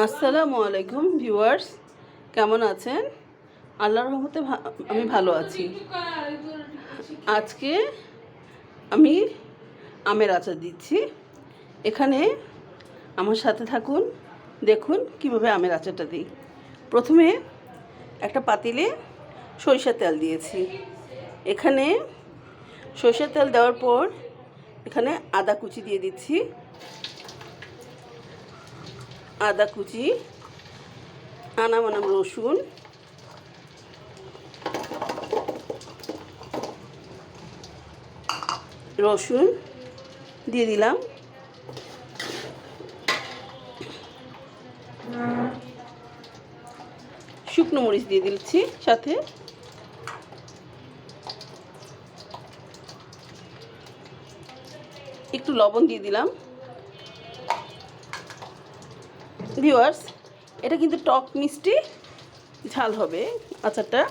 আসসালামু আলাইকুম ভিউয়ার্স, কেমন আছেন? আল্লাহর রহমতে আমি ভালো আছি। আজকে আমি আমের আচার দিচ্ছি। এখানে আমার সাথে থাকুন, দেখুন কিভাবে আমের আচারটা দিই। প্রথমে একটা পাতিলে সরিষার তেল দিয়েছি। এখানে সরিষার তেল দেওয়ার পর এখানে আদা কুচি দিয়ে দিচ্ছি। আদা কুচি, আনাম রসুন, দিয়ে দিলাম। শুকনো মরিচ দিয়ে দিচ্ছি, সাথে একটু লবণ দিয়ে দিলাম। ভিউয়ার্স, এটা কিন্তু টক মিষ্টি ঝাল হবে আচারটা।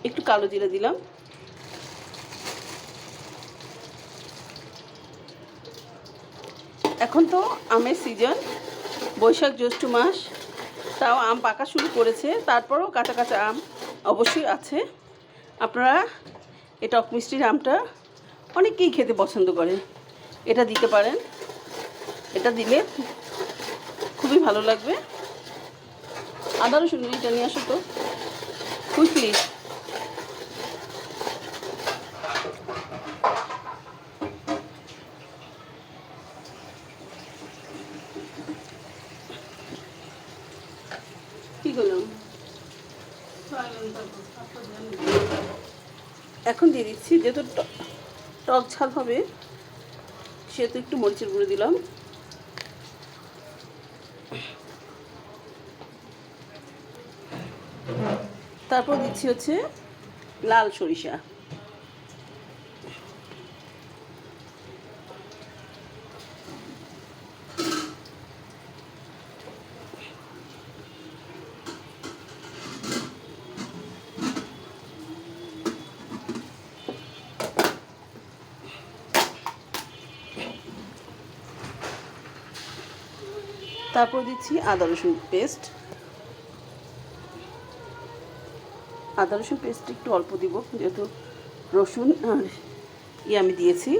একটু কালো জিরা দিলাম। এখন তো আমের সিজন, বৈশাখ জ্যৈষ্ঠ মাস, তাও আম পাকা শুরু করেছে, তারপরেও কাঁচা কাঁচা আম অবশ্যই আছে। আপনারা এই টক মিষ্টির আমটা অনেকেই খেতে পছন্দ করে, এটা দিতে পারেন। এটা দিলে খুবই ভালো লাগবে। আদা রসুন এটা নিয়ে আসো তো কুইকলি। কি করলাম, এখন দিয়ে দিচ্ছি, যেহেতু টক ঝাল হবে সেহেতু একটু মরিচের গুঁড়ো দিলাম। তারপর দিচ্ছি হচ্ছে লাল সরিষা। তারপর দিচ্ছি আদা রসুন পেস্ট। আদা রসুন পেস্ট একটু অল্প দিব, যেহেতু রসুন আর আমি দিয়েছি।